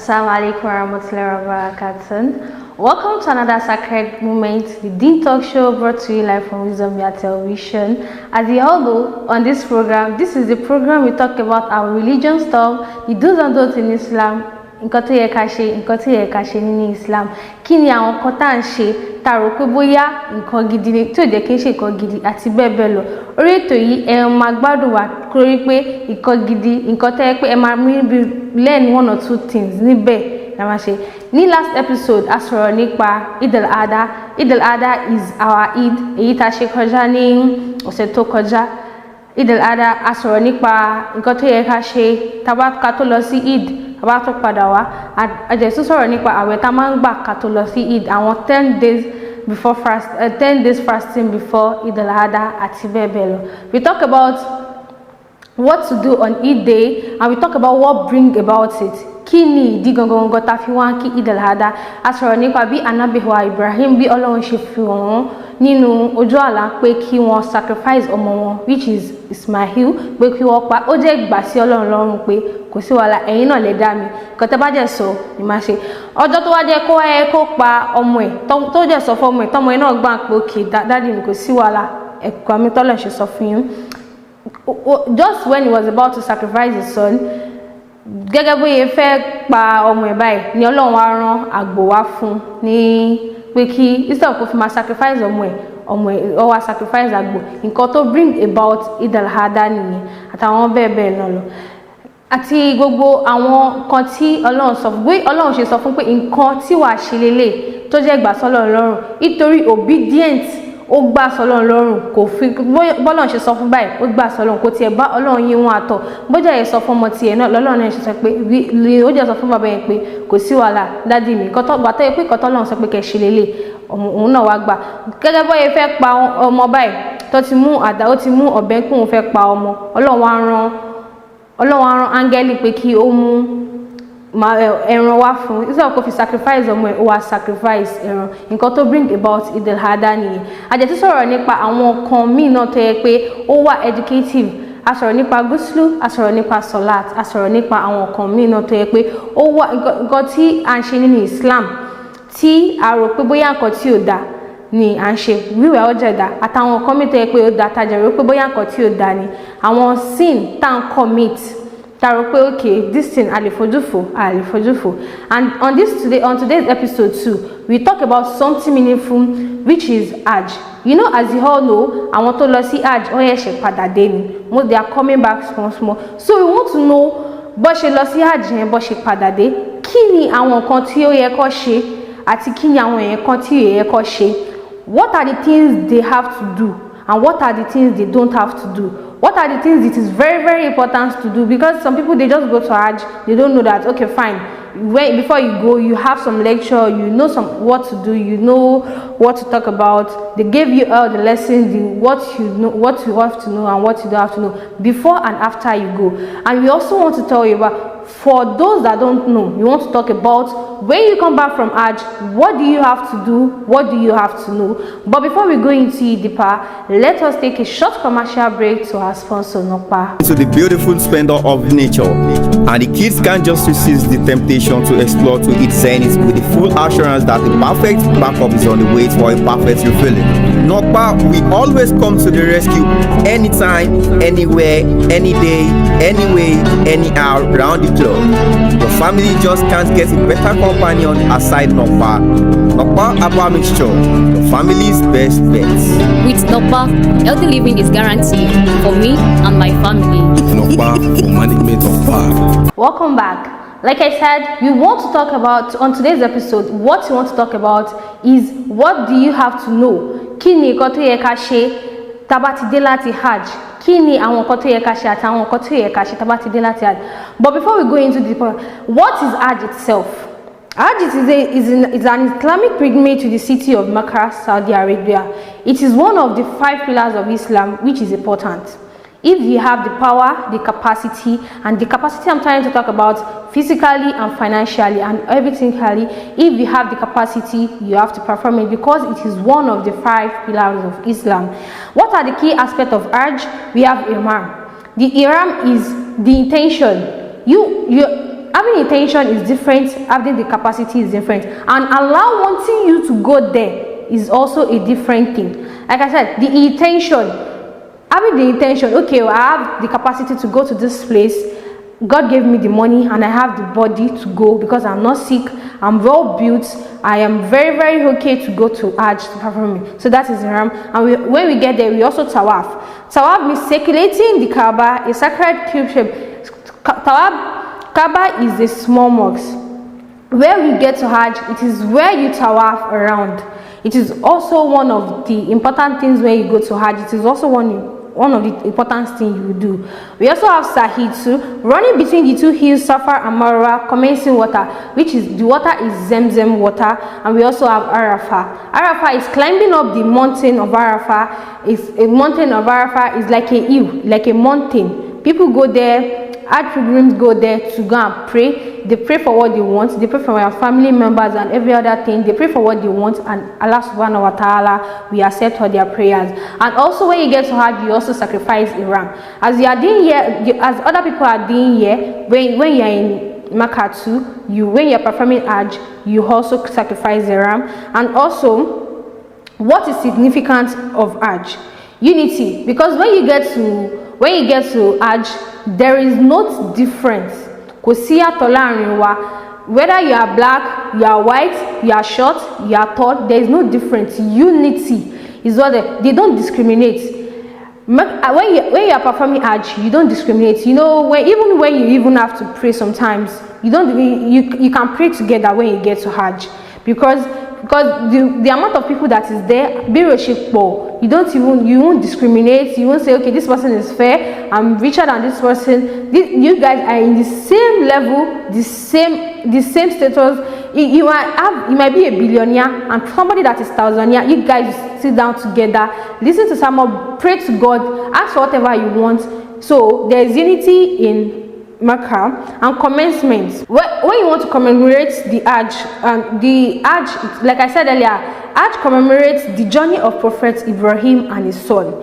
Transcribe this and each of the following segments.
Assalamu alaikum warahmatullahi wabarakatuh. Welcome to another sacred moment, the Deen Talk Show brought to you live from Wisdom Via Television. As you all know, on this program, this is the program we talk about our religion stuff, the do's and don'ts in Islam, nǹkan tó yẹ ká ṣe, nǹkan tí yẹ ká ṣe nínú Islam. Kí ni àwọn nǹkan tá ń ṣe tá rò pé bóyá nǹkan gidi ni tí ò jẹ́ kí n ṣe nǹkan gidi àti bẹ́ẹ̀ bẹ́ẹ̀ lọ. Orí ètò yìí ẹ máa gbádùn wa kórí pé nǹkan gidi, nǹkan tẹ́ pé ẹ máa learn one or two things níbẹ̀ la máa ṣe. Ní last episode a sọ̀rọ̀ nípa Eid al-Adha. Eid al-Adha is our Eid èyí tá ṣe kọjá ní ọ̀sẹ̀ tó kọjá. Eid al-Adha a sọ̀rọ̀ nípa nǹkan tó yẹ ká ṣe tá bá ká tó lọ sí Eid àbá tó padà wá. A jẹ́ tún sọ̀rọ̀ nípa àwẹ̀ tá máa ń gbà ká tó lọ sí Eid, àwọn 10 days fasting before Eid al-Adha àti bẹ́ẹ̀ bẹ́ẹ̀ lọ. We talk about what to do on Eid day and we talk about what bring about it. Kí ni ìdí gangan tá fi wá kí Eid al-Adha. A sọ̀rọ̀ nípa bí Ànábì wa Ibrahim bí Ọlọ́run ṣe fi wọ́n nínú ojú àlá pé kí wọ́n sacrifice ọmọ wọn which is Ismail, pé kí wọ́n pa. Ó jẹ́ ìgbà sí Ọlọ́run lọ́rùn pé kò sí wàhálà, ẹ̀yin náà lè dá mi, nǹkan tẹ́ bá jẹ́ sọ ni máa ṣe. Ọjọ́ tó wá jẹ́ kó pa ọmọ ẹ̀ tó jẹ́ sọ fún ọmọ ẹ̀ tọ́mọ ẹ̀ náà gbà pé okay dáàdì mi kò sí wàhálà, ẹ̀kọ́ mi tọ́lọ̀ ṣe sọ fún yín. Just when he was about to sacrifice his son, gẹ́gẹ́ bó yẹ fẹ́ pa ọmọ ẹ̀ báyìí ni Ọlọ́run wá rán àgbò wá fún ní pé kí instead kó fi máa sacrifice ọmọ ẹ̀ ó wá sacrifice àgbò. Nǹkan tó bring about Eid al-Adha nìyẹn àtàwọn bẹ́ẹ̀ bẹ́ẹ̀ náà lọ. Àti gbogbo àwọn kan tí Ọlọ́run sọ fún pé Ọlọ́run ṣe sọ fún pé nǹkan tí wàá ṣe lélẹ̀ tó jẹ́ ìgbà sọ́lọ́run lọ́rùn nítorí obedient ó gbà sọ́lọ́run lọ́rùn, kò fi bọ́lọ́run ṣe sọ fún báyìí ó gbà sọ́lọ́run, kò tiẹ̀ bá Ọlọ́run yín wọn àtọ̀. Bójá ẹ̀ sọ fún ọmọ tiẹ̀ náà lọ́lọ́run náà ṣe sọ pé ó jẹ́ sọ fún bàbá yẹn pé kò sí wàhálà dádì mi, gbàtọ́ yẹ pé kọ́tọ́ Ọlọ́run sọ pé kẹ́ ṣe lélẹ̀ òun náà wá gbà. Gẹ́gẹ́ bọ́ yẹ fẹ́ pa ọmọ báyìí tó ti mú àdá, ó ti mú ọ̀bẹ kóun fẹ́ pa ọmọ, Ọlọ́run wá rán áńgẹ́lì pé kí ó mú ẹran wá fún instead kó fi sacrifice ọmọ ẹ̀ ó wá sacrifice ẹran. Nǹkan tó bring about Eid al-Adha nìyẹn. A jẹ́ tún sọ̀rọ̀ nípa àwọn nǹkan míì náà tó yẹ pé ó wà educative. A sọ̀rọ̀ nípa gúúsùlù, a sọ̀rọ̀ nípa salat, a sọ̀rọ̀ nípa àwọn nǹkan míì náà tó yẹ pé ó wà nǹkan tí à ń ṣe nínú Islam tí a rò pé bóyá nǹkan tí ò dáa ni à ń ṣe wíwẹ̀ ọjọ́ ìdá àtàwọn nǹkan míì tó yẹ pé ó dáa tajà rò pé bóyá nǹkan tí ò dáa ni àwọn sin tá à ń commit tá rò pé okay this thing a lè fojú fò. And on today's episode too we talk about something meaningful which is Hajj. You know, as you all know, àwọn tó lọ sí Hajj ó yẹ ṣe padà dé ni, they are coming back small. So we want to know bó ṣe lọ sí Hajj yẹn bó ṣe padà dé, kí ni àwọn nǹkan tí ó yẹ kó ṣe àti kí ni àwọn nǹkan tí ó yẹ kó ṣe. What are the things they have to do and what are the things they don't have to do? What are the things it is very, very important to do? Because some people, they just go to Hajj, they don't know that, okay, fine. Before you go, you have some lecture, you know what to do, you know what to talk about. They gave you all the lessons, what you have to know and what you don't have to know before and after you go. And we also want to tell you about, for those that don't know, we want to talk about when you come back from Hajj, what do you have to do, what do you have to know. But before we go into it deeper, let us take a short commercial break to our sponsor Nokpa. To the beautiful splendor of nature, and the kids can't just resist the temptation to explore to its zenith with the full assurance that the perfect backup is on the way for a perfect refilling. Nokpa, we always come to the rescue anytime, anywhere, any day, anyway, anyhow, round the clock. Your family just can't get a better companion aside Nokpa. Nokpa Abba Mixture, your family's best bet. With Nokpa, healthy living is guaranteed for me and my family. Nokpa for management of power. Welcome back. Like I said, we want to talk about, on today's episode, what we want to talk about is what do you have to know? Kí ni nǹkan tó yẹ ká ṣe tá bá ti dé láti Hajj? Kí ni àwọn nǹkan tó yẹ ká ṣe àtàwọn nǹkan tó yẹ ká ṣe tá bá ti dé láti Hajj? But before we go into the point, what is Hajj itself? Hajj is an Islamic pilgrimage to the city of Mecca, Saudi Arabia. It is one of the 5 pillars of Islam, which is important. If you have the power, the capacity, and the capacity I'm trying to talk about physically and financially and everything, if you have the capacity, you have to perform it because it is one of the 5 pillars of Islam. What are the key aspects of Hajj? We have Ihram. The Ihram is the intention. having intention is different, having the capacity is different, and Allah wanting you to go there is also a different thing. Like I said, the intention, having the intention, okay, well, I have the capacity to go to this place, God gave me the money and I have the body to go because I'm not sick, I'm well built, I am very, very okay to go to Hajj to perform it. So that is Ihram. And when we get there, we also tawaf. Tawaf means circulating the Kaaba, a sacred cube shape. Kaaba is a small mosque. Where we get to Hajj, it is where you tawaf around. It is also one of the important things when you go to Hajj. It is also one of the important things you do. We also have Sahid too, running between the two hills, Safa and Marwa, commencing water, which is the water is Zemzem water, and we also have Arafah. Arafah is climbing up the mountain of Arafah. It's a mountain of Arafah is like a hill, like a mountain. People go there. Hajj pilgrims go there to go and pray. They pray for what they want. They pray for their family members and every other thing. They pray for what they want, and Allah subhanahu wa ta'ala will accept all their prayers. And also when you get to Hajj, you also sacrifice Ihram. As you are doing here, as other people are doing here, when you are in Makkah too, when you are performing Hajj, you also sacrifice Ihram. And also, what is significant of Hajj? Unity. Because when you get to Hajj, there is no difference. Whether you are black, you are white, you are short, you are tall, there is no difference. Unity is what they don't discriminate. When you are performing Hajj, you don't discriminate. You know, even when you have to pray sometimes, you can pray together when you get to Hajj, because the amount of people that is there, you won't discriminate. You won't say, okay, this person is fair, I'm richer than this person. You guys are in the same level, the same status. You might be a billionaire and somebody that is thousandaire. You guys sit down together, listen to someone, pray to God, ask for whatever you want. So there is unity in Makkah. And commencement, when you want to commemorate the Hajj, like I said earlier, Hajj commemorates the journey of Prophet Ibrahim and his son.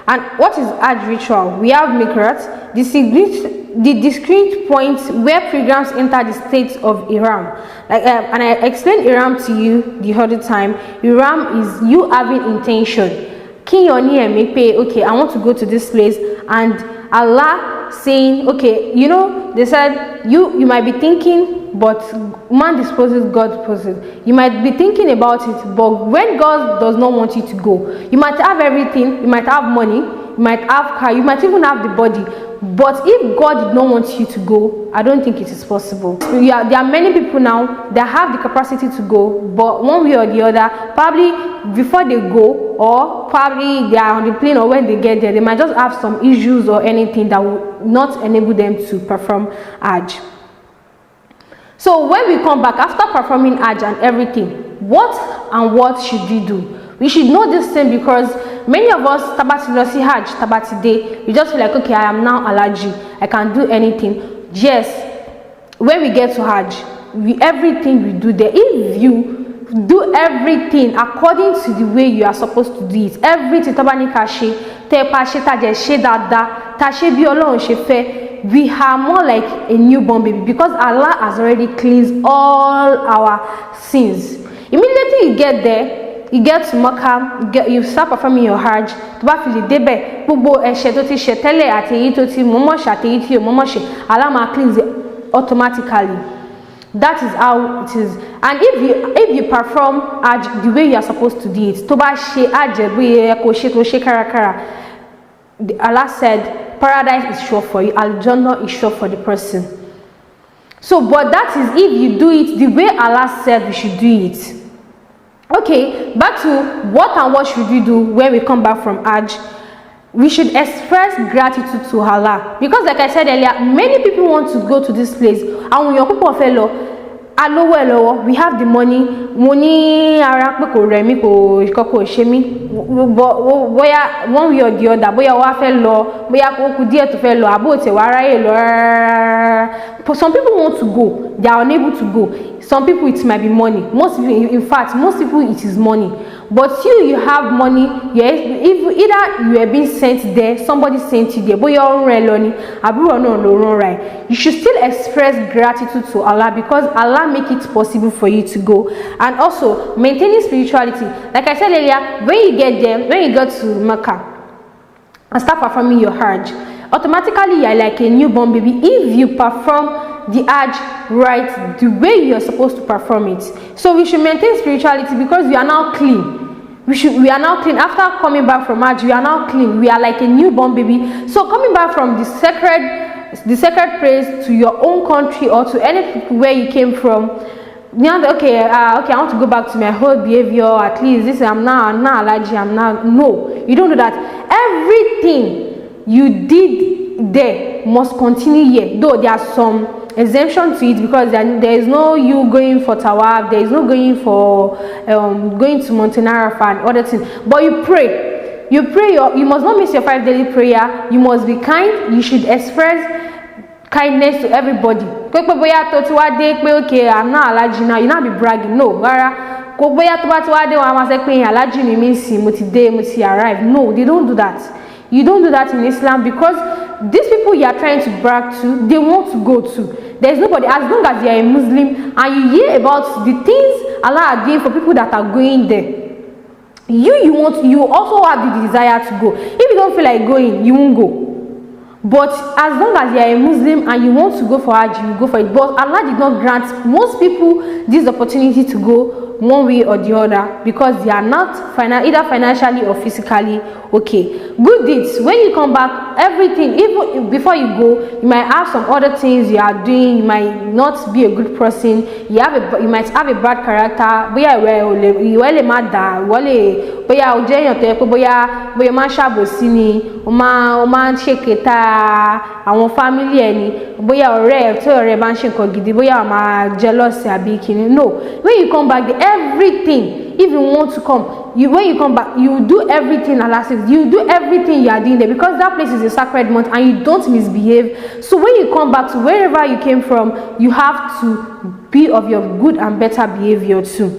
And what is Hajj ritual? We have Mikrat, the discrete point where pilgrims enter the state of Ihram. And I explained Ihram to you the other time. Ihram is you having intention. Okay, I want to go to this place, and Allah saying, okay, you know, they said you might be thinking, but man disposes, God disposes. You might be thinking about it, but when God does not want you to go, you might have everything, you might have money, you might have car, you might even have the body, but if God did not want you to go, I don't think it is possible. There are many people now that have the capacity to go, but one way or the other, probably before they go, or probably they are on the plane, or when they get there, they might just have some issues or anything that will not enable them to perform Hajj. So when we come back after performing Hajj and everything, what should we do? We should know this thing, because many of us tabati Hajj, tabati day, we just feel like, okay, I am now allergy, I can do anything. Yes, when we get to Hajj, everything we do there, if you do everything according to the way you are supposed to do it, everything tabani kashe, te taje she dada, tashe bi Ọlọ́run she fe, we are more like a newborn baby, because Allah has already cleansed all our sins. Immediately you get there, you get to Makkah, you start performing your Hajj. To ba fili debe, gbogbo ẹ̀ṣẹ̀ tó ti ṣẹ̀ tẹ́lẹ̀ àti èyí tó ti mọ̀mọ́ ṣe àti èyí tí ò mọ̀mọ́ ṣe, Allah ma cleanse it automatically. That is how it is. And if you perform Hajj the way you are supposed to do it, to ba ṣe Hajj bóyá kò ṣe tó ṣe kárakára, Allah said paradise is sure for you, Al-Jannah is sure for the person. So, but that is if you do it the way Allah said we should do it. Okay, back to what should we do when we come back from Hajj? We should express gratitude to Allah, because like I said earlier, many people want to go to this place, and when your people fellow, we have the money ara pe ko remi ko ikoko se mi, boya one way or the other, boya wa fe lo, boya ko ku díẹ̀ tó fẹ́ lọ, abo te wa ráyè lọ. Some people want to go, they are unable to go. Some people it might be money. Most people, in fact, most people it is money. But you have money. Yes, if either you are being sent there, somebody sent you there, but you're right. You should still express gratitude to Allah because Allah make it possible for you to go. And also maintaining spirituality. Like I said earlier, when you get there, when you go to Mecca and start performing your Hajj, automatically you are like a newborn baby if you perform the Hajj right the way you are supposed to perform it. So we should maintain spirituality because we are now clean. We are now clean after coming back from Hajj. We are now clean. We are like a newborn baby. So coming back from the sacred place to your own country or to any where you came from, okay, I want to go back to my whole behavior. At least this I'm not allergic. No, you don't do that. Everything you did there must continue here. Though there are some exemption to it because there is no you going for tawaf, there is no going for going to Mountain Arafah and other things. But you pray. You must not miss your 5 daily prayer. You must be kind. You should express kindness to everybody. Okay, I'm not allergic now. You not be bragging. No, no, they don't do that. You don't do that in Islam because these people you are trying to brag to, they want to go to. There's nobody, as long as you are a Muslim and you hear about the things Allah are doing for people that are going there, you also have the desire to go. If you don't feel like going, you won't go. But as long as you are a Muslim and you want to go for Hajj, you go for it. But Allah did not grant most people this opportunity to go one way or the other because they are not either financially or physically okay. Good deeds, when you come back, everything, even before you go, you might have some other things you are doing. You might not be a good person. You might have a bad character. Àwọn family ẹni bóyá ọ̀rẹ́ tí ọ̀rẹ́ bá ń ṣe nǹkan gidi bóyá máa jealous àbí kíni. No, when you come back, everything, if you want to come, when you come back, you do everything Allah says. You do everything you are doing there because that place is a sacred month and you don't misbehave. So when you come back to wherever you came from, you have to be of your good and better behavior too.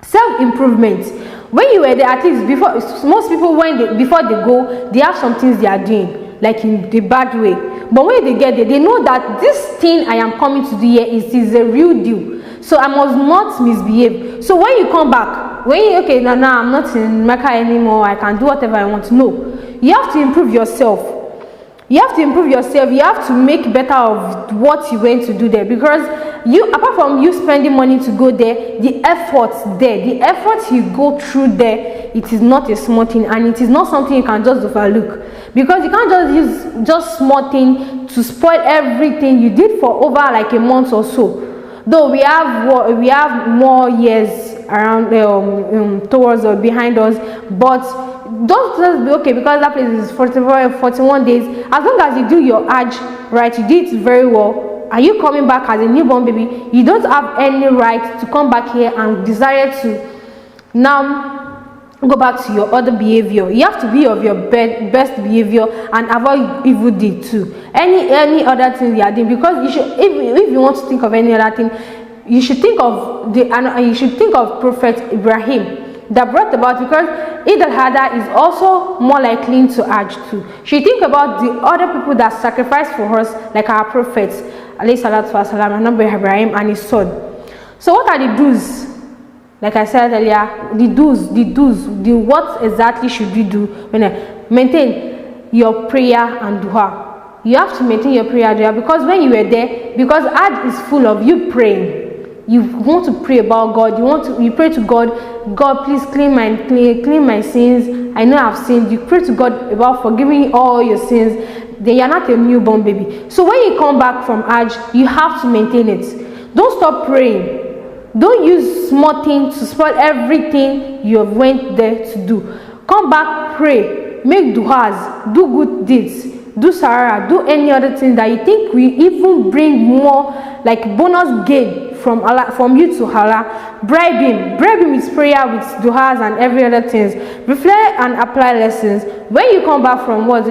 Self-improvement. When you were there, at least before, most people before they go, they have some things they are doing, like in the bad way. But when they get there, they know that this thing I am coming to do here is a real deal. So I must not misbehave. So when you come back, now I'm not in Mecca anymore, I can do whatever I want. No, you have to improve yourself. You have to improve yourself. You have to make better of what you went to do there because apart from you spending money to go there, the effort you go through there, it is not a small thing and it is not something you can just overlook because you can't just use just small thing to spoil everything you did for over like a month or so. Though we have more years around towards or behind us, but don't just be okay because that place is 41 days. As long as you do your Hajj right, you did it very well. Are you coming back as a newborn baby? You don't have any right to come back here and desire to now go back to your other behavior. You have to be of your best behavior and avoid evil deed too. Any other thing you are doing, because you should, if you want to think of any other thing, you should think of Prophet Ibrahim that brought about, because Eid al-Adha is also more likely to Hajj too. Should think about the other people that sacrificed for us, like our prophets, alayhi salatu wasalam, and Ibrahim and his son. So what are the do's? Like I said earlier, the do's, what exactly should you do? Maintain your prayer and dua. You have to maintain your prayer and dua because when you were there, because Hajj is full of you praying. You want to pray about God. You pray to God. God, please clean my sins. I know I've sinned. You pray to God about forgiving all your sins. Then you're not a newborn baby. So when you come back from Hajj, you have to maintain it. Don't stop praying. Don't use small things to spoil everything you have went there to do. Come back, pray, make du'as, do good deeds, do sarah, do any other thing that you think will even bring more like bonus gain from Allah, from you to Allah. Bribe him with prayer, with du'as and every other things. Reflect and apply lessons. When you come back from when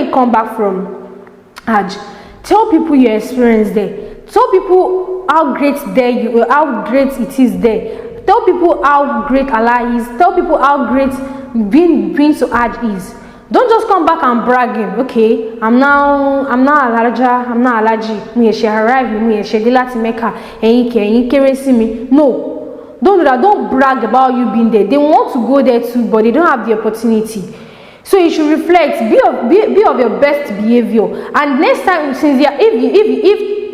you come back from Hajj, tell people your experience there. Tell people how great it is there. Tell people how great Allah is. Tell people how great being to Hajj is. Don't just come back and bragging. Okay, I'm now allergic. Me she arrive. Me she dey láti Mecca. Ẹ̀yin kéré sí mi. No, don't do that. Don't brag about you being there. They want to go there too, but they don't have the opportunity. So you should reflect. Be of your best behavior. And next time, since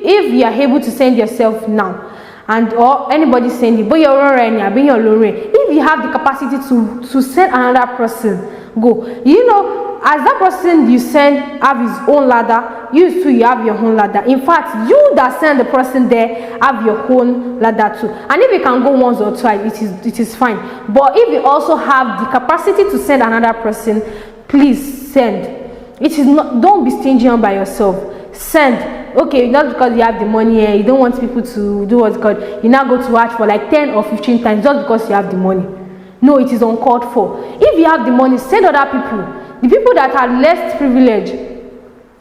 if you are able to send yourself now, and or anybody send you, but you're already being alone. If you have the capacity to send another person, go. You know, as that person you send have his own ladder, you too you have your own ladder. In fact, you that send the person there have your own ladder too. And if you can go once or twice, it is fine. But if you also have the capacity to send another person, please send. It is not. Don't be stingy on by yourself. Send. Okay, not because you have the money and you don't want people to do what's called. You now go to watch for like 10 or 15 times just because you have the money. No, it is uncalled for. If you have the money, send other people. The people that are less privileged,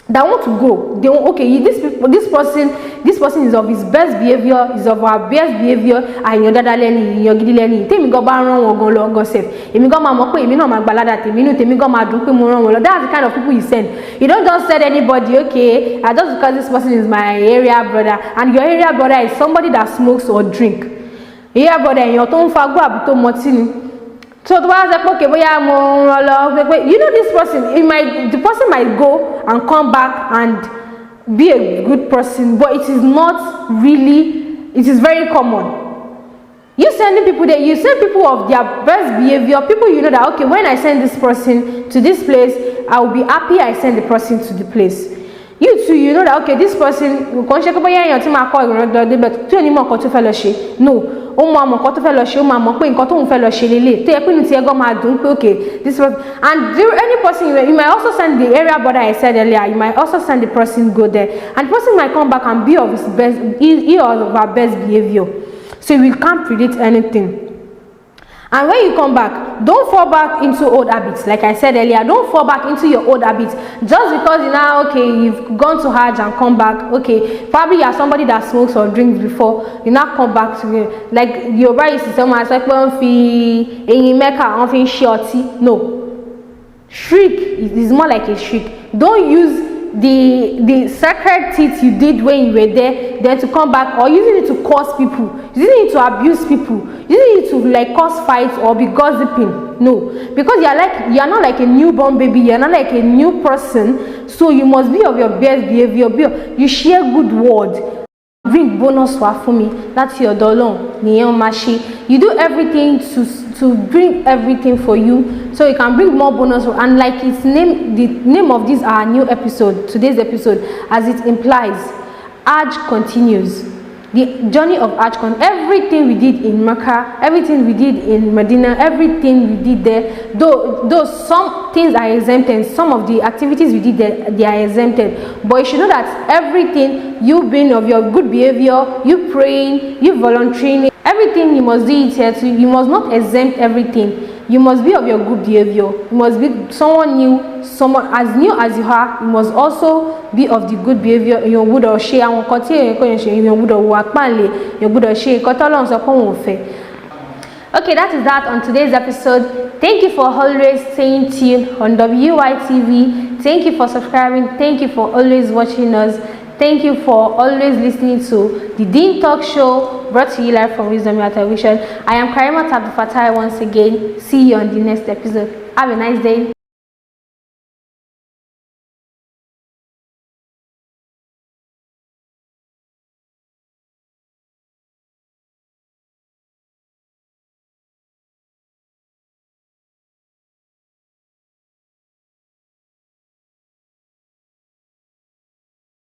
that want to go, they want, okay, this person is of his best behavior, is of our best behavior, and your dada learning, your gidi learning. Tell me go ban wrong or go long go safe. If me go ma mo pe, emi no ma gbalada temi, no temi go ma dun pe mo wrong. That's the kind of people you send. You don't just send anybody, okay, just because this person is my area brother, and your area brother is somebody that smokes or drink. Area brother, your ton fagbo abi to moti. So the one that okay, you know this person, the person might go and come back and be a good person, but it is not really. It is very common. You sending people there, you send people of their best behavior, people you know that okay, when I send this person to this place, I will be happy I send the person to the place. You too, you know that okay, this person no. Okay, this was, and any person you might also send the area brother I said earlier, you might also send the person go there, and the person might come back and be of his best, he or of our best behavior. So we can't predict anything. And when you come back, don't fall back into old habits. Like I said earlier, don't fall back into your old habits. Just because you now, okay, you've gone to Hajj and come back, okay, probably you are somebody that smokes or drinks before, you now come back to it. Like your brother used to tell me, I said, in Mecca, shorty. No. Shriek is more like a shriek. Don't use the sacred teeth you did when you were there, then to come back, or using it to curse people, using it to abuse people, using it to like cause fights or be gossiping. No, because you are not like a newborn baby, you are not like a new person, so you must be of your best behavior. You share good word. Bring bonus for me. That's your dollar. You do everything to bring everything for you, so you can bring more bonus. And like its name, the name of this our new episode, today's episode, as it implies, Hajj continues. The journey of Hajj, everything we did in Mecca, everything we did in Medina, everything we did there, though some things are exempted, some of the activities we did there, they are exempted. But you should know that everything, you being of your good behavior, you praying, you volunteering, everything you must do it here too. You must not exempt everything. You must be of your good behavior. You must be someone new, someone as new as you are. You must also be of the good behavior. You would share and continue. You would work manly. You would share. Okay, that is that on today's episode. Thank you for always staying tuned on WYTV. Thank you for subscribing. Thank you for always watching us. Thank you for always listening to the Dean Talk Show, brought to you live from Wisdom Television. I am Karima Abdul Fatai once again. See you on the next episode. Have a nice day.